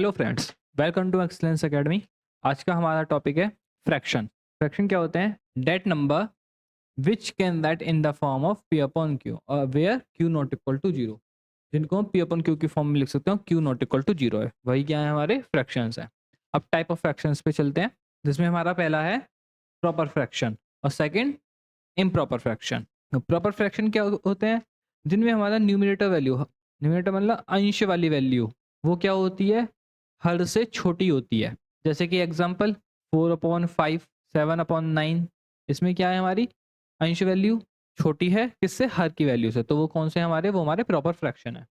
Hello friends, welcome to excellence academy. आज का हमारा टॉपिक है फ्रैक्शन। फ्रैक्शन क्या होते हैं? That number which can that in the form of P upon Q और where Q not equal to zero, जिनको हम पी अपॉन क्यू की फॉर्म में लिख सकते हो। Q not equal to zero है, वही क्या है हमारे फ्रैक्शंस हैं। अब टाइप ऑफ फ्रैक्शंस पे चलते हैं, जिसमें हमारा पहला है प्रॉपर फ्रैक्शन और second improper fraction. Proper fraction क्या होते हैं? जिनमें हमारा न्यूमरेटर वैल्यू, न्यूमरेटर मतलब अंश वाली वैल्यू, वो क्या होती है? हर से छोटी होती है। जैसे कि एग्जांपल 4/5, 7/9, इसमें क्या है हमारी अंश वैल्यू छोटी है किससे? हर की वैल्यू से। तो वो कौन से हमारे? वो हमारे प्रॉपर फ्रैक्शन है।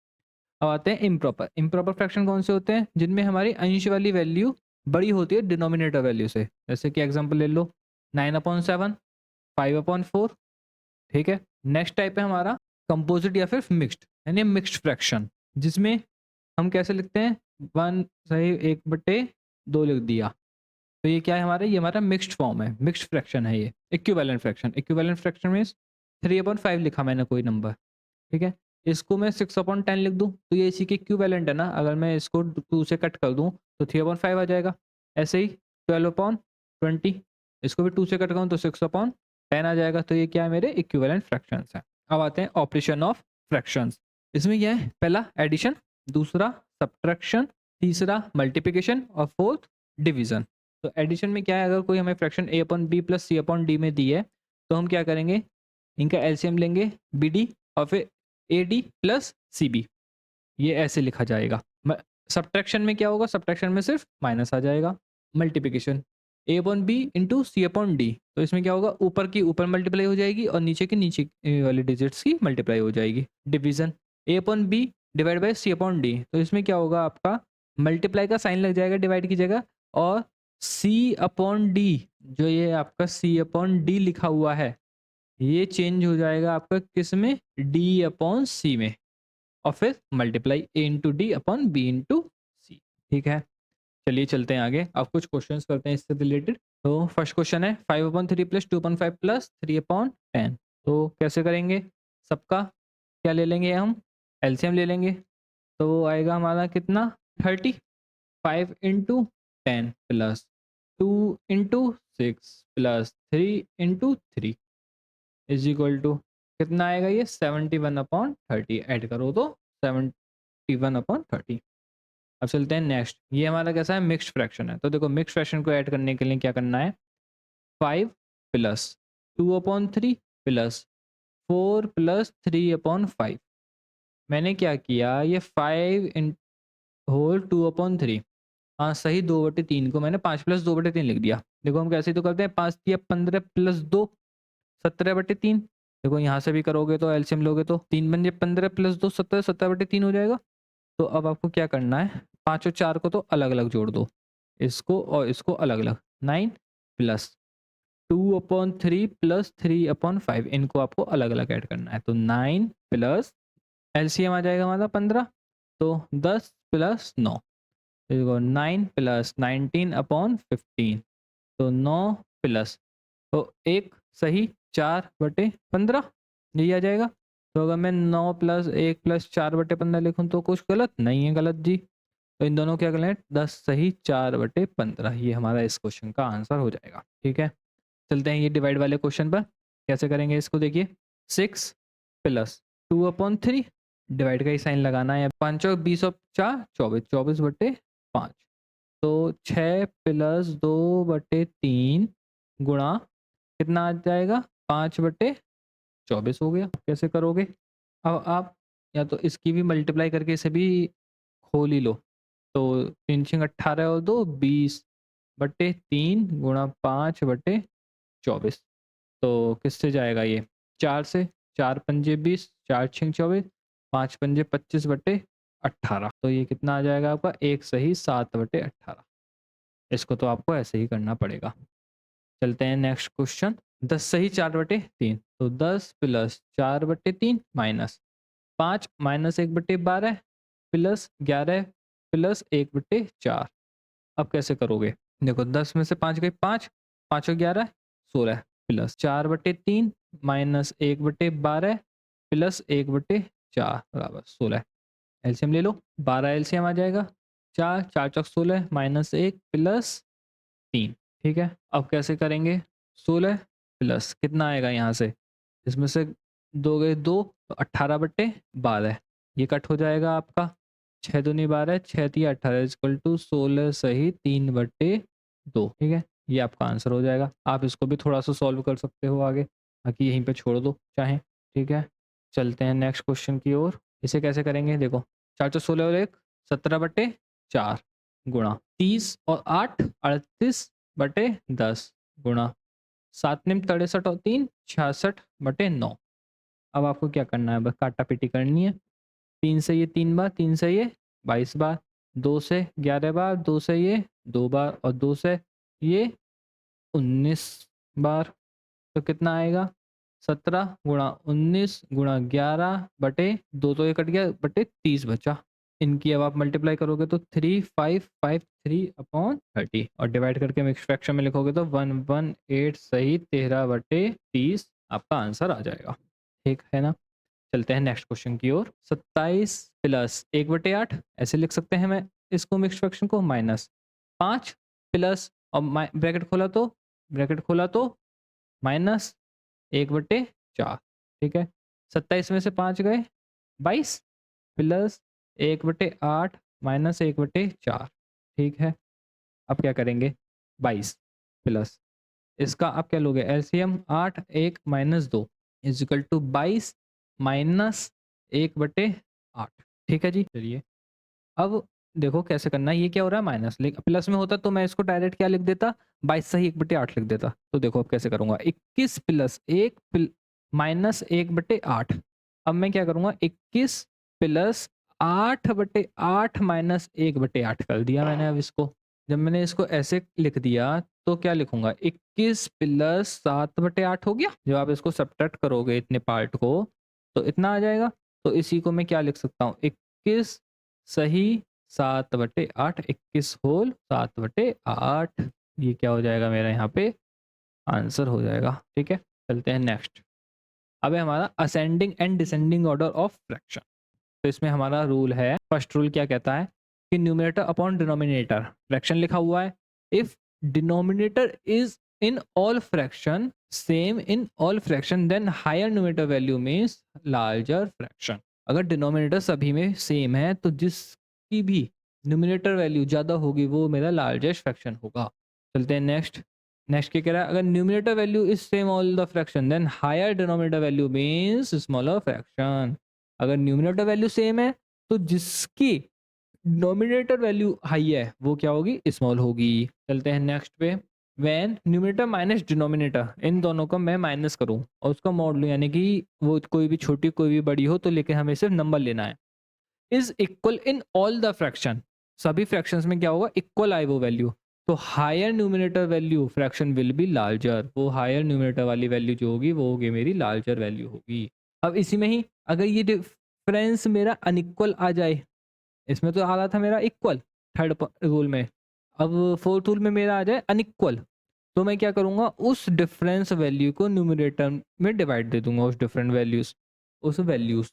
अब आते हैं इम्प्रॉपर। इम्प्रॉपर फ्रैक्शन कौन से होते हैं? जिनमें हमारी अंश वाली वैल्यू बड़ी होती है डिनोमिनेटर वैल्यू से। जैसे कि एग्जाम्पल ले लो 9/7, 5/4। ठीक है। नेक्स्ट टाइप है हमारा कंपोजिट या फिर मिक्स्ड, यानी मिक्स्ड फ्रैक्शन, जिसमें हम कैसे लिखते हैं? 1/2 लिख दिया। तो ये क्या है हमारा? ये हमारा मिक्स्ड फॉर्म है, मिक्स्ड फ्रैक्शन है ये। Equivalent fraction, equivalent fraction means 3/5 लिखा मैंने कोई नंबर, ठीक है, इसको मैं 6/10 लिख दूं तो ये इसी के इक्विवेलेंट है ना। अगर मैं इसको 2 से कट कर दूं तो 3/5 आ जाएगा। ऐसे ही 12/20, इसको भी 2 से कट करूं तो 6/10 आ जाएगा। तो ये क्या है? मेरे इक्विवेलेंट फ्रैक्शंस हैं। अब आते हैं ऑपरेशन ऑफ फ्रैक्शंस। इसमें क्या है? पहला एडिशन, दूसरा सब्ट्रैक्शन, तीसरा मल्टीप्लिकेशन और फोर्थ डिवीजन। तो एडिशन में क्या है? अगर कोई हमें fraction a upon B plus C upon D में दी है तो हम क्या करेंगे? इनका एलसीएम लेंगे बी डी और फिर A D plus C B, ये ऐसे लिखा जाएगा। सब्ट्रैक्शन में क्या होगा? सब्ट्रैक्शन में सिर्फ माइनस आ जाएगा। मल्टीप्लिकेशन ए अपॉन बी इंटू सी अपॉन डी, तो इसमें क्या होगा? ऊपर की ऊपर मल्टीप्लाई हो जाएगी और नीचे की नीचे वाली डिजिट्स की मल्टीप्लाई हो जाएगी। Division A upon B divide by C upon D, तो इसमें क्या होगा? आपका मल्टीप्लाई का साइन लग जाएगा डिवाइड की जगह, और सी अपॉन डी, जो ये आपका सी अपॉन डी लिखा हुआ है, ये चेंज हो जाएगा आपका किस में? डी अपॉन सी में, और फिर multiply A into D upon B into C. ठीक है, चलिए चलते हैं आगे। अब कुछ क्वेश्चंस करते हैं इससे रिलेटेड। तो फर्स्ट क्वेश्चन है 5/3 प्लस 2/5 प्लस 3/10। तो कैसे करेंगे? सबका क्या ले लेंगे? हम एलसीएम ले लेंगे। तो वो आएगा हमारा कितना? 30। 5 into 10 plus 2 into 6 plus 3 into 3 is equal to कितना आएगा? ये 71/30। ऐड करो तो 71/30। अब चलते हैं नेक्स्ट। ये हमारा कैसा है? मिक्स्ड फ्रैक्शन है। तो देखो मिक्स्ड फ्रैक्शन को ऐड करने के लिए क्या करना है? 5 प्लस 2/3 प्लस 4 प्लस 3/5। मैंने क्या किया? ये 5 इन होल 2/3, हाँ सही, 2/3 को मैंने 5 प्लस 2/3 लिख दिया। देखो हम कैसे तो करते हैं, 5 या 15 प्लस 2 17/3। देखो यहाँ से भी करोगे तो एलसीएम लोगे तो 3 बन जाए, 15 प्लस 2 17, 17/3 हो जाएगा। तो अब आपको क्या करना है? 5 और 4 को तो अलग अलग जोड़ दो, इसको और इसको अलग अलग। 9 प्लस 2/3 प्लस 3/5, इनको आपको अलग अलग ऐड करना है। तो 9 प्लस एलसीएम आ जाएगा हमारा 15, तो 10 प्लस 9, देखो 9 प्लस 19/15, तो 9 प्लस, तो एक सही 4/15 यही आ जाएगा। तो अगर मैं 9 प्लस 1 प्लस 4/15 लिखूं तो कुछ गलत नहीं है? गलत जी। तो इन दोनों क्या करें? 10 सही 4/15, ये हमारा इस क्वेश्चन का आंसर हो जाएगा। ठीक है, चलते हैं ये डिवाइड वाले क्वेश्चन पर। कैसे करेंगे इसको? देखिए 6 प्लस 2/3, डिवाइड का ही साइन लगाना है। 5 और 20 और 4 24, 24/5। तो 6 प्लस 2/3 गुणा कितना आ जाएगा? 5/24 हो गया। कैसे करोगे? अब आप या तो इसकी भी मल्टीप्लाई करके इसे भी खोल ही लो। तो 3 6 18 और 2 20/3 गुणा 5/24। तो किससे जाएगा ये? 4 से, 4 पंजे 20, 4 6 24, 5 पंजे 25/18। तो ये कितना आ जाएगा आपका? एक सही 7/18। इसको तो आपको ऐसे ही करना पड़ेगा। चलते हैं नेक्स्ट क्वेश्चन। 10 सही 4/3, तो 10 plus 4/3 minus 5 minus 1/12 plus 11 plus 1/4। अब कैसे करोगे? देखो 10 में से 5 गए 5, 5 और 11 16 प्लस 4/3 माइनस 1/12 प्लस 1/4 बराबर 16। एलसीएम ले लो, 12 एलसीएम आ जाएगा। 4, 4 चौक 16 माइनस 1 प्लस 3। ठीक है, अब कैसे करेंगे? 16 प्लस कितना आएगा यहाँ से? इसमें से 2 गए 2 तो 18/12 ये कट हो जाएगा आपका। 6 दूनी 12, 6 तिया 18 इक्वल टू 16 सही 3/2। ठीक है, ये आपका आंसर हो जाएगा। आप इसको भी थोड़ा सा सॉल्व कर सकते हो आगे, बाकी यहीं पे छोड़ दो चाहें। ठीक है, चलते हैं नेक्स्ट क्वेश्चन की ओर। इसे कैसे करेंगे? देखो 4 चौक 16 और 1 17/4 गुणा 30 और 8 38/10 गुणा 7 निम 63 और 3 66/9। अब आपको क्या करना है? बस काटा पीटी करनी है। 3 से ये 3 बार, 3 से ये 22 बार, 2 से 11 बार, 2 से ये 2 बार और 2 से ये 19 बार। तो कितना आएगा? 17 गुणा 19 गुणा 11/2 तो ये कट गया बटे 30 बचा। इनकी अब आप मल्टीप्लाई करोगे तो 3553/30 और डिवाइड करके मिक्स फ्रैक्शन में लिखोगे तो 118 सही 13/30 आपका आंसर आ जाएगा। ठीक है ना? चलते हैं नेक्स्ट क्वेश्चन की ओर। 27 प्लस 1/8 ऐसे लिख सकते हैं मैं इसको मिक्स फ्रैक्शन को, माइनस 5 प्लस और ब्रैकेट खोला तो माइनस 1/4। ठीक है, 27 में से 5 गए 22 प्लस 1/8 माइनस 1/4। ठीक है, अब क्या करेंगे? 22 प्लस इसका आप क्या लोगे? LCM 8 1 minus 2 is equal to 22 minus 1/8। ठीक है जी, चलिए अब देखो कैसे करना है। ये क्या हो रहा है? माइनस, लेकिन प्लस में होता तो मैं इसको डायरेक्ट क्या लिख देता? 22 सही 1/8 लिख देता। तो देखो अब कैसे करूंगा? 21 प्लस 1 माइनस 1/8। अब मैं क्या करूंगा? 21 प्लस 8/8 माइनस 1/8 कर दिया मैंने। अब इसको जब मैंने इसको ऐसे लिख दिया तो क्या लिखूंगा? 21 प्लस 7/8 हो गया। जब आप इसको सब्ट्रैक्ट करोगे इतने पार्ट को तो इतना आ जाएगा। तो इसी को मैं क्या लिख सकता हूँ? 21 सही 7/8, 21 होल 7/8। ये क्या हो जाएगा मेरा यहाँ पे? आंसर हो जाएगा। ठीक है, चलते हैं नेक्स्ट। अब है हमारा ascending and descending order of fraction. तो इसमें हमारा रूल है, फर्स्ट रूल क्या कहता है कि न्यूमरेटर अपॉन डिनोमिनेटर, फ्रैक्शन लिखा हुआ है, if denominator is in all fraction same in all fraction then higher numerator value means larger fraction. अगर डिनोमिनेटर सभी में सेम है तो जिसकी भी न्यूमरेटर वैल्यू ज़्यादा होगी वो मेरा लार्जेस्ट फ्रैक्शन होगा। चलते हैं नेक्स्ट। नेक्स्ट क्या कह रहा है? अगर numerator value is same all the fraction then higher denominator value means smaller fraction. अगर न्यूमरेटर वैल्यू सेम है तो जिसकी डिनोमिनेटर वैल्यू हाई है वो क्या होगी? स्मॉल होगी। चलते हैं नेक्स्ट पे। व्हेन न्यूमरेटर माइनस डिनोमिनेटर, इन दोनों को मैं माइनस करूं और उसका मॉड लूं, यानी कि वो कोई भी छोटी कोई भी बड़ी हो तो लेकिन हमें सिर्फ नंबर लेना है, is equal in all the fraction, सभी फ्रैक्शंस में क्या होगा? इक्वल आए वो वैल्यू, तो higher numerator value fraction will be larger. वो हायर न्यूमरेटर वाली वैल्यू जो होगी वो होगी मेरी लार्जर वैल्यू होगी। अब इसी में ही अगर ये डिफरेंस मेरा अनइक्वल आ जाए, इसमें तो आ रहा था मेरा इक्वल थर्ड रूल में, अब फोर्थ रूल में मेरा आ जाए अनइक्वल, तो मैं क्या करूंगा? उस डिफरेंस वैल्यू को न्यूमरेटर में डिवाइड दे दूंगा, उस वैल्यू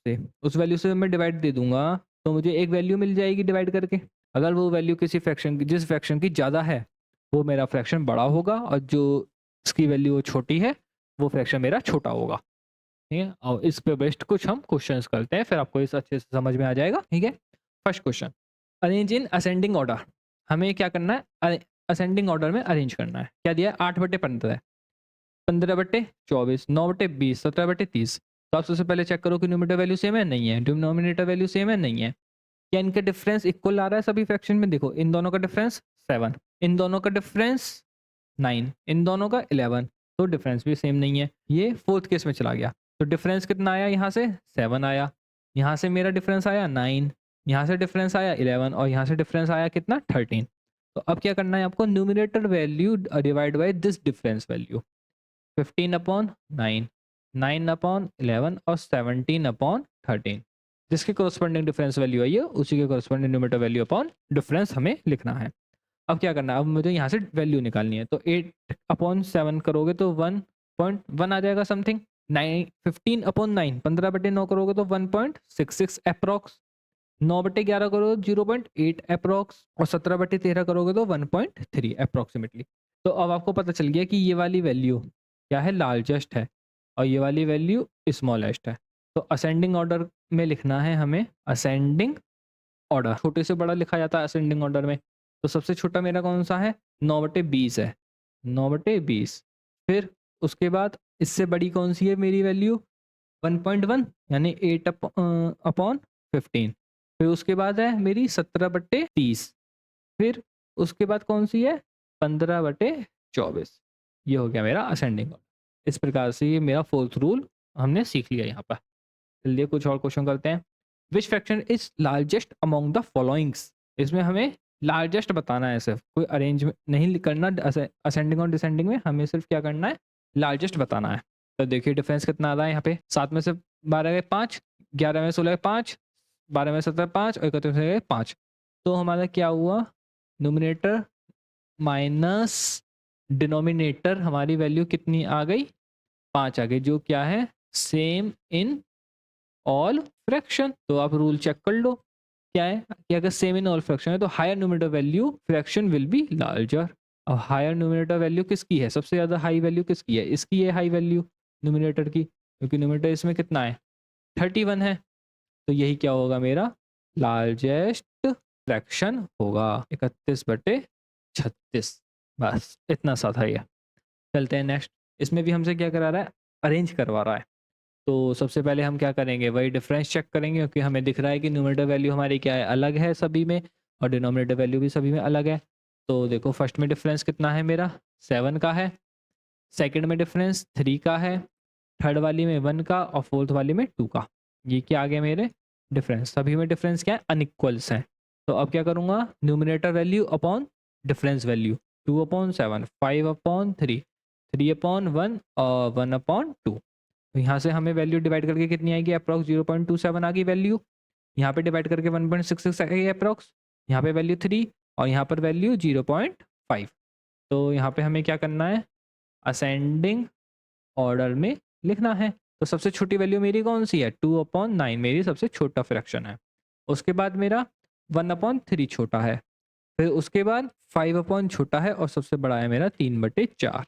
से मैं डिवाइड दे दूंगा तो मुझे एक वैल्यू मिल जाएगी डिवाइड करके। अगर वो वैल्यू किसी फ्रैक्शन की, जिस फ्रैक्शन की ज़्यादा है वो मेरा फ्रैक्शन बड़ा होगा और जो इसकी वैल्यू छोटी है वो फ्रैक्शन मेरा छोटा होगा। ठीक है, और इस पे बेस्ड कुछ हम क्वेश्चंस करते हैं, फिर आपको इस अच्छे से समझ में आ जाएगा। ठीक है, first question, arrange in ascending order. हमें क्या करना है? असेंडिंग ऑर्डर में अरेंज करना है। क्या दिया है? 8/15, 15/24, 9/20, 17/30। तो आप सबसे पहले चेक करो कि न्यूमरेटर वैल्यू सेम है नहीं है, डिनोमिनेटर वैल्यू सेम है नहीं है, क्या इनका डिफरेंस इक्वल आ रहा है सभी फ्रैक्शन में? देखो इन दोनों का डिफरेंस 7, इन दोनों का डिफरेंस 9, इन दोनों का 11, तो डिफरेंस भी सेम नहीं है। ये फोर्थ केस में चला गया तो डिफरेंस कितना आया? यहाँ से 7 आया, यहाँ से मेरा डिफरेंस आया 9, यहाँ से डिफरेंस आया 11 और यहाँ से डिफरेंस आया कितना? 13। तो अब क्या करना है आपको? Numerator value divide by this difference value, 15/9, 9/11 और 17/13, जिसकी कोरस्पॉन्डिंग डिफरेंस वैल्यू आई है उसी के corresponding numerator value upon difference हमें लिखना है। अब क्या करना है? अब मुझे यहाँ से वैल्यू निकालनी है, तो 8/7 करोगे तो 1.1 आ जाएगा समथिंग। 15/9, 15/9 करोगे तो 1.66 अप्रॉक्स। 9/11 करो 0.8 अप्रॉक्स, और 17/13 करोगे तो 1.3 अप्रॉक्सीमेटली। तो अब आपको पता चल गया कि ये वाली वैल्यू क्या है, लार्जेस्ट है, और ये वाली वैल्यू स्मॉलेस्ट है। तो असेंडिंग ऑर्डर में लिखना है हमें, असेंडिंग ऑर्डर, छोटे से बड़ा लिखा जाता है असेंडिंग ऑर्डर में। तो सबसे छोटा मेरा कौन सा है, 9/20 है, 9/20। फिर उसके बाद इससे बड़ी कौन सी है मेरी वैल्यू, 1.1 यानी 8 अपॉन 15। फिर उसके बाद है मेरी 17/30। फिर उसके बाद कौन सी है, 15/24। ये हो गया मेरा असेंडिंग ऑर्डर। इस प्रकार से ये मेरा फोर्थ रूल हमने सीख लिया यहाँ पर। चलिए कुछ और क्वेश्चन करते हैं। विच fraction is largest among the followings. इसमें हमें लार्जेस्ट बताना है, सिर्फ कोई अरेंज नहीं करना असेंडिंग और डिसेंडिंग में, हमें सिर्फ क्या करना है, लार्जेस्ट बताना है। तो देखिए डिफरेंस कितना आ रहा है यहाँ पे, 7 में से 12 गए 5, 11 में 16 5, 12 में 17 5, और 31 में गए 5। तो हमारा क्या हुआ, नोमिनेटर माइनस डिनोमिनेटर, हमारी वैल्यू कितनी आ गई, 5 आ गई, जो क्या है सेम इन ऑल फ्रैक्शन। तो आप रूल चेक कर लो क्या है कि अगर सेम इन ऑल फ्रैक्शन है तो higher numerator value fraction will be larger. अब हायर न्यूमरेटर वैल्यू किसकी है, सबसे ज़्यादा हाई वैल्यू किसकी है, इसकी है हाई वैल्यू न्यूमरेटर की, क्योंकि न्यूमरेटर इसमें कितना है 31 है। तो यही क्या होगा मेरा लार्जेस्ट फ्रैक्शन होगा, 31/36। बस इतना सा था ये। चलते हैं नेक्स्ट। इसमें भी हमसे क्या करा रहा है, अरेंज करवा रहा है। तो सबसे पहले हम क्या करेंगे, वही डिफरेंस चेक करेंगे, क्योंकि हमें दिख रहा है कि न्यूमरेटर वैल्यू हमारी क्या है, अलग है सभी में, और डिनोमिनेटर वैल्यू भी सभी में अलग है। तो देखो फर्स्ट में डिफरेंस कितना है मेरा, 7 का है, सेकंड में डिफरेंस 3 का है, थर्ड वाली में 1 का, और फोर्थ वाली में 2 का। ये क्या आ गया मेरे डिफरेंस, सभी में डिफरेंस क्या है, अनइक्वल्स हैं। तो अब क्या करूँगा, numerator value upon difference value, 2/7, 5/3, 3/1 और 1/2। तो यहाँ से हमें वैल्यू डिवाइड करके कितनी आएगी, अप्रॉक्स 0.27 आ गई वैल्यू। यहाँ पे डिवाइड करके 1.66 आ गई अप्रॉक्स, यहाँ पे वैल्यू 3, और यहाँ पर वैल्यू 0.5। तो यहाँ पे हमें क्या करना है, असेंडिंग ऑर्डर में लिखना है। तो सबसे छोटी वैल्यू मेरी कौन सी है, 2/9 मेरी सबसे छोटा फ्रैक्शन है। उसके बाद मेरा 1/3 छोटा है, फिर उसके बाद 5 छोटा है, और सबसे बड़ा है मेरा 3/4।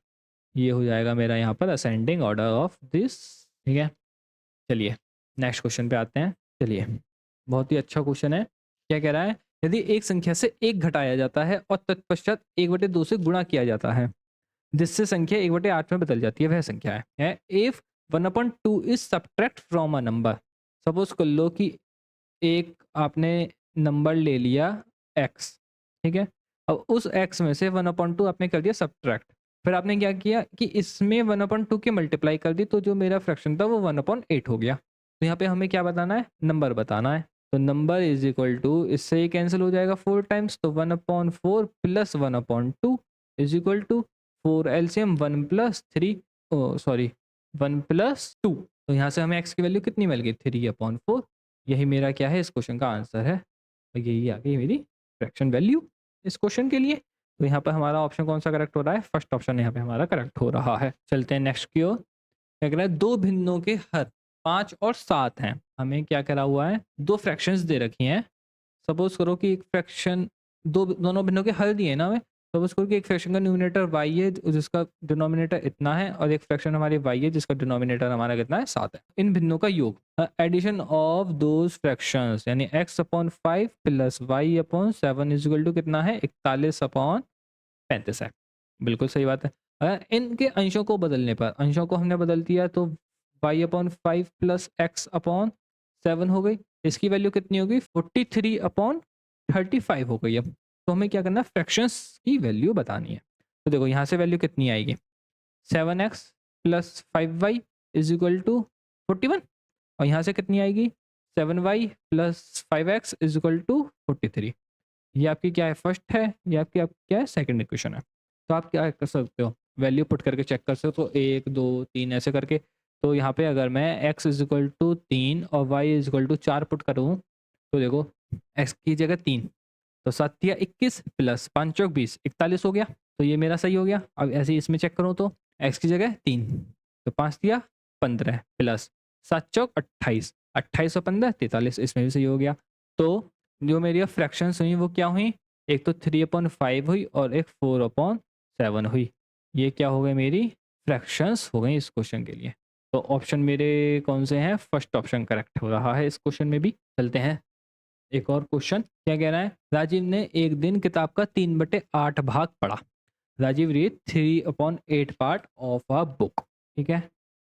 ये हो जाएगा मेरा यहाँ पर असेंडिंग ऑर्डर ऑफ दिस। ठीक है, चलिए नेक्स्ट क्वेश्चन पे आते हैं। चलिए बहुत ही अच्छा क्वेश्चन है। क्या कह रहा है, यदि एक संख्या से 1 घटाया जाता है और तत्पश्चात 1/2 से गुणा किया जाता है, जिससे संख्या 1/8 में बदल जाती है, वह संख्या है if 1/2 is subtract from a number. Suppose कर लो कि एक आपने नंबर ले लिया x, ठीक है, अब उस x में से 1/2 आपने कर दिया सब्ट्रैक्ट, फिर आपने क्या किया कि इसमें 1/2 के मल्टीप्लाई कर दी, तो जो मेरा फ्रैक्शन था वो 1/8 हो गया। तो यहाँ पे हमें क्या बताना है, नंबर बताना है। तो नंबर इज इक्वल टू, इससे ही कैंसिल हो जाएगा 4 टाइम्स, तो 1/4 plus 1/2 is equal to 4 LCM 1 + 3, sorry 1 + 2। तो यहाँ से हमें x की वैल्यू कितनी मिल गई, 3/4। यही मेरा क्या है, इस क्वेश्चन का आंसर है, और यही आ गई मेरी फ्रैक्शन वैल्यू इस क्वेश्चन के लिए। तो यहाँ पर हमारा ऑप्शन कौन सा करेक्ट हो रहा है, फर्स्ट ऑप्शन यहाँ पे हमारा करेक्ट हो रहा है। चलते हैं नेक्स्ट की ओर। क्या कह रहा है, दो भिन्नों के हर 5 और 7 हैं। हमें क्या करा हुआ है, दो फ्रैक्शंस दे रखी हैं। सपोज करो कि एक फ्रैक्शन, दोनों भिन्नों के हल दिए ना हमें। सपोज करो कि एक फ्रैक्शन का न्यूमिनेटर y है जिसका डिनोमिनेटर इतना है, और एक फ्रैक्शन हमारी y है जिसका डिनोमिनेटर हमारा कितना है, 7 है। इन भिन्नों का योग, एडिशन ऑफ दोज फ्रैक्शंस, यानी x/5 plus y/7 is equal to कितना है, 41/35 है। बिल्कुल सही बात है। इनके अंशों को बदलने पर, अंशों को हमने बदल दिया तो y/5 प्लस x/7 हो गई। इसकी वैल्यू कितनी होगी, 43/35 हो गई। अब तो हमें क्या करना है, फ्रैक्शंस की वैल्यू बतानी है। तो देखो यहाँ से वैल्यू कितनी आएगी, 7x plus 5y is equal to 41, और यहाँ से कितनी आएगी, 7y plus 5x is equal to 43। ये आपकी क्या है, फर्स्ट है, ये आपकी क्या है, सेकंड इक्वेशन है। तो आप क्या कर सकते हो, वैल्यू पुट करके चेक कर सकते हो, 1 2 3 ऐसे करके। तो यहाँ पे अगर मैं x इज इक्वल टू 3 और y is equal to 4 put करूँ, तो देखो x की जगह 3, तो 7 या 21 प्लस 5 चौक 20, 41 हो गया। तो ये मेरा सही हो गया। अब ऐसे ही इसमें चेक करूँ तो x की जगह 3, तो 5 दिया 15 प्लस 7 चौक 28, 28 और 15 43, इसमें भी सही हो गया। तो जो मेरी फ्रैक्शंस हुई वो क्या हुई, एक तो 3/5 हुई और एक 4/7 हुई। ये क्या हो गई, मेरी फ्रैक्शंस हो गई इस क्वेश्चन के लिए। तो ऑप्शन मेरे कौन से हैं, फर्स्ट ऑप्शन करेक्ट हो रहा है इस क्वेश्चन में भी। चलते हैं एक और क्वेश्चन। क्या कह रहा है, राजीव ने एक दिन किताब का 3/8 भाग पढ़ा। Rajiv read 3/8 part of a book. ठीक है,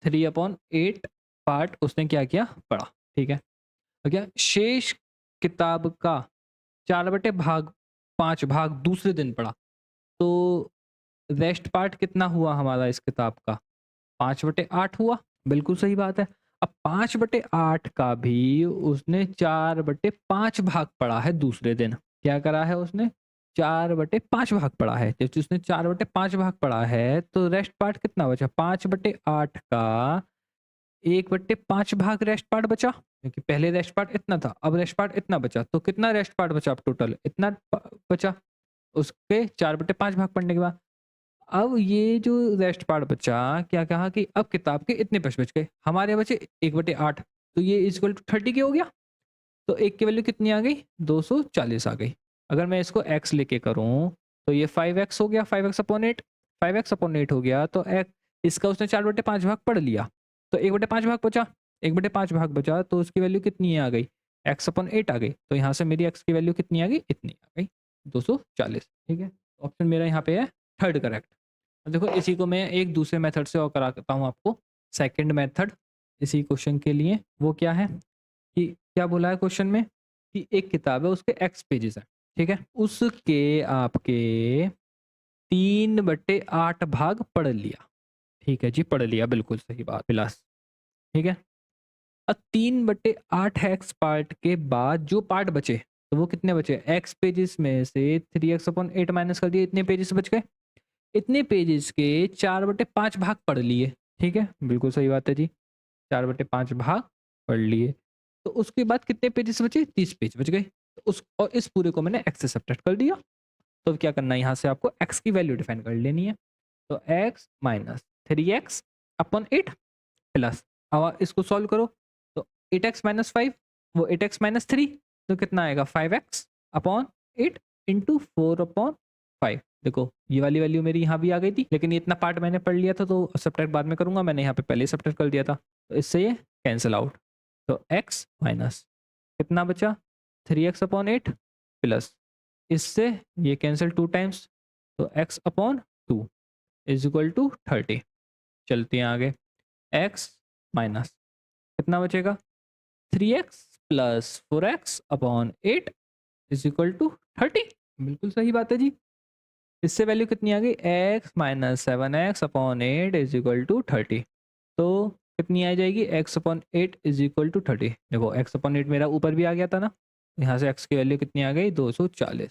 3/8 पार्ट उसने क्या किया, पढ़ा। ठीक है, तो क्या शेष किताब का 4/5 भाग दूसरे दिन पढ़ा। तो रेस्ट पार्ट कितना हुआ हमारा इस किताब का, 5/8 हुआ। बिल्कुल सही बात है। अब 5/8 का भी उसने 4/5 भाग पढ़ा है दूसरे दिन। क्या करा है उसने, 4/5 भाग पढ़ा है। जब उसने 4/5 भाग पढ़ा है तो रेस्ट पार्ट कितना बचा, 5/8 का 1/5 भाग रेस्ट पार्ट बचा, क्योंकि पहले रेस्ट पार्ट इतना था, अब रेस्ट पार्ट इतना बचा। तो कितना रेस्ट पार्ट बचा, अब टोटल इतना बचा उसके 4/5 भाग पढ़ने के बाद। अब ये जो रेस्ट पार्ट बचा, क्या कहा कि अब किताब के इतने पेज बच गए, हमारे बचे 1/8। तो ये इक्वल टू 30 के हो गया। तो एक की वैल्यू कितनी आ गई, 240 आ गई। अगर मैं इसको x लेके करूं तो ये 5x हो गया, 5x/8, 5x/8 हो गया। तो इसका उसने 4/5 भाग पढ़ लिया, तो 1/5 भाग बचा, 1/5 भाग बचा, तो उसकी वैल्यू कितनी आ गई, x/8 आ गई। तो यहाँ से मेरी x की वैल्यू कितनी आ गई, इतनी आ गई, 240। ठीक है, ऑप्शन मेरा यहाँ पे है थर्ड करेक्ट। अब देखो इसी को मैं एक दूसरे मेथड से और कराता हूँ आपको। सेकंड मेथड इसी क्वेश्चन के लिए, वो क्या है कि क्या बोला है क्वेश्चन में कि एक किताब है, उसके एक्स पेजेस हैं। ठीक है, उसके आपके 3/8 भाग पढ़ लिया। ठीक है जी, पढ़ लिया, बिल्कुल सही बात, प्लस। ठीक है, अब 3/8 एक्स पार्ट के बाद जो पार्ट बचे, तो वो कितने बचे, एक्स पेजेस में से 3x/8 माइनस कर दिए, इतने पेजेस बच गए। इतने पेजेस के 4/5 भाग पढ़ लिए। ठीक है, बिल्कुल सही बात है जी, 4/5 भाग पढ़ लिए। तो उसके बाद कितने पेजेस बचे, 30 पेज बच गए। तो उस और इस पूरे को मैंने एक्स से सब्ट्रैक्ट कर दिया। तो अब क्या करना है, यहाँ से आपको एक्स की वैल्यू डिफाइन कर लेनी है। तो एक्स माइनस 3x/8 प्लस, अब इसको सॉल्व करो तो 8x-5, वो 8x-3, तो कितना आएगा 5x/8 इंटू 4/5। देखो ये वाली वैल्यू मेरी यहाँ भी आ गई थी, लेकिन ये इतना पार्ट मैंने पढ़ लिया था तो सब्ट्रैक्ट बाद में करूंगा, मैंने यहाँ पे पहले ही सब्ट्रैक्ट कर दिया था। तो इससे ये कैंसिल आउट। तो x माइनस कितना बचा, 3x/8 प्लस, इससे ये कैंसिल 2 टाइम्स, तो x/2 इज इक्वल टू 30। चलते हैं आगे, x माइनस कितना बचेगा, 3x plus 4x/8 is equal to 30। बिल्कुल सही बात है जी, इससे वैल्यू कितनी आ गई, x minus 7x/8 is equal to 30। तो कितनी आ जाएगी, x/8 इज इक्वल टू 30। देखो x/8 मेरा ऊपर भी आ गया था ना, यहाँ से x की वैल्यू कितनी आ गई, 240।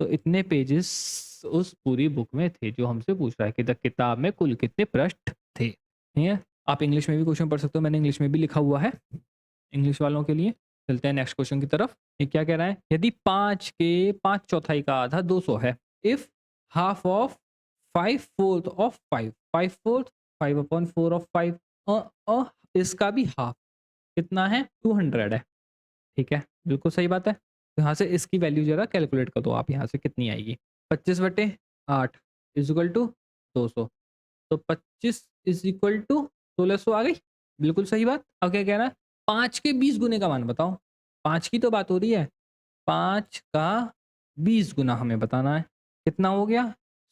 तो इतने पेजेस उस पूरी बुक में थे जो हमसे पूछ रहा है कि किताब में कुल कितने पृष्ठ थे। ठीक है, आप इंग्लिश में भी क्वेश्चन पढ़ सकते हो, मैंने इंग्लिश में भी लिखा हुआ है इंग्लिश वालों के लिए। चलते हैं नेक्स्ट क्वेश्चन की तरफ। ये क्या कह रहा है, यदि 5 के 5/4 का आधा 200 है, if half of 5/4 of 5, 5/4 5/4 of 5, इसका भी हाफ कितना है, 200 है। ठीक है, बिल्कुल सही बात है। तो यहाँ से इसकी वैल्यू जरा कैलकुलेट कर दो आप, यहाँ से कितनी आएगी, 25/8 इज इक्वल टू 200। तो 25 इज इक्वल टू 1600 आ गई, बिल्कुल सही बात। अब क्या कह रहा है, 5 के 20 गुने का मान बताओ। 5 की तो बात हो रही है, 5 का 20 गुना हमें बताना है, कितना हो गया,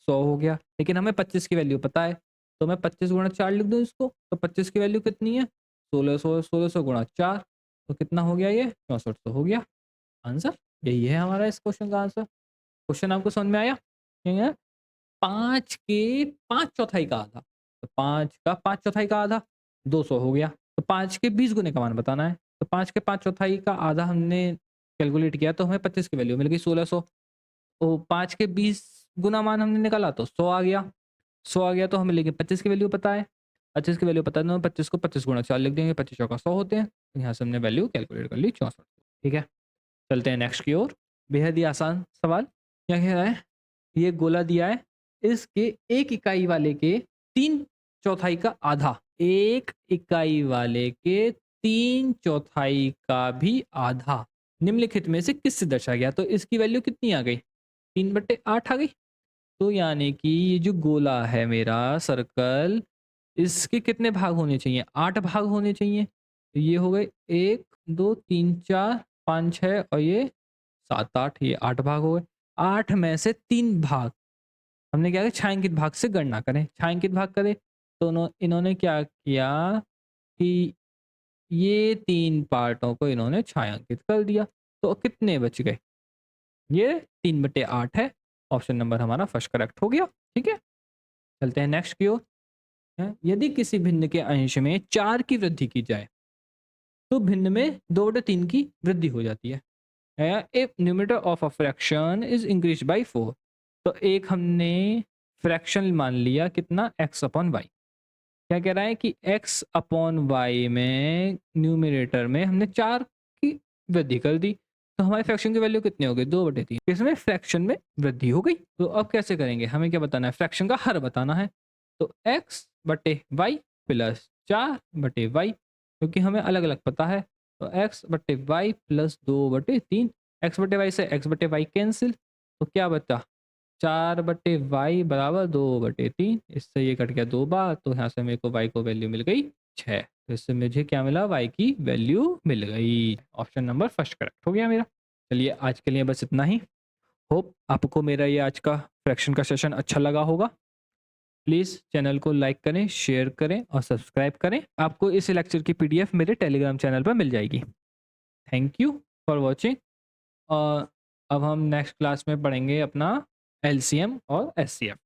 100 हो गया। लेकिन हमें 25 की वैल्यू पता है, तो मैं 25 गुणा 4 लिख दूँ इसको। तो 25 की वैल्यू कितनी है, 1600, 1600 गुणा 4, तो कितना हो गया, ये 6400 हो गया। आंसर यही है हमारा इस क्वेश्चन का आंसर। क्वेश्चन आपको समझ में आया, ठीक है। 5 के 5/4 का आधा, तो 5 का 5/4 का आधा 200 हो गया। तो 5 के 20 गुने का मान बताना है। तो 5 के 5/4 का आधा हमने कैलकुलेट किया, तो हमें 25 की वैल्यू मिल गई 1600। तो 5 के 20 गुना मान हमने निकाला तो 100 आ गया। 100 आ गया तो हमें, लेकिन 25 की वैल्यू पता है। 25 की वैल्यू पता है तो 25 को 25 गुणा 4 लिख देंगे, 25 चौका 100 होते हैं। तो यहाँ से हमने वैल्यू कैलकुलेट कर ली 64। ठीक है, चलते हैं नेक्स्ट की ओर। बेहद ही आसान सवाल। क्या कह रहा है, ये गोला दिया है, इसके एक इकाई वाले के 3/4 का आधा, एक इकाई वाले के 3/4 का भी आधा निम्नलिखित में से किससे दर्शाया गया? तो इसकी वैल्यू कितनी आ गई? 3/8 आ गई। तो यानी कि ये जो गोला है मेरा सर्कल, इसके कितने भाग होने चाहिए? 8 भाग होने चाहिए। तो ये हो गए 1, 2, 3, 4, 5, 6 और ये 7, 8, ये 8 भाग हो गए। 8 में से 3 भाग हमने क्या किया? छायांकित भाग से गणना करें। छायांकित भाग करें तो इन्होंने क्या किया कि ये 3 पार्टों को इन्होंने छायांकित कर दिया। तो कितने बच गए? ये 3/8 है। ऑप्शन नंबर हमारा फर्स्ट करेक्ट हो गया। ठीक है? चलते हैं नेक्स्ट की ओर। यदि किसी भिन्न के अंश में 4 की वृद्धि की जाए, तो भिन्न में 2/3 की वृद्धि हो जाती है। If numerator of a fraction is increase by 4, तो एक हमने फ्रैक्शन मान लिया कितना? x upon Y. क्या कह रहा है कि x अपॉन वाई में न्यूमरेटर में हमने 4 की वृद्धि कर दी, तो हमारे फ्रैक्शन की वैल्यू कितनी हो गई? 2/3। इसमें फ्रैक्शन में वृद्धि हो गई। तो अब कैसे करेंगे? हमें क्या बताना है? फ्रैक्शन का हर बताना है। तो x बटे वाई प्लस 4/y, क्योंकि हमें अलग अलग पता है। तो x बटे वाई प्लस 2/3, x बटे वाई से x बटे वाई कैंसिल, तो क्या बचा? 4/y बराबर 2/3। इससे ये कट गया 2 बार, तो यहाँ से मेरे को y को वैल्यू मिल गई 6। तो इससे मुझे क्या मिला? y की वैल्यू मिल गई। ऑप्शन नंबर फर्स्ट करेक्ट हो गया मेरा। चलिए आज के लिए बस इतना ही। होप आपको मेरा ये आज का फ्रैक्शन का सेशन अच्छा लगा होगा। प्लीज़ चैनल को लाइक करें, शेयर करें और सब्सक्राइब करें। आपको इस लेक्चर की पीडीएफ मेरे टेलीग्राम चैनल पर मिल जाएगी। Thank you for watching. और अब हम नेक्स्ट क्लास में पढ़ेंगे अपना एलसीएम और एचसीएफ।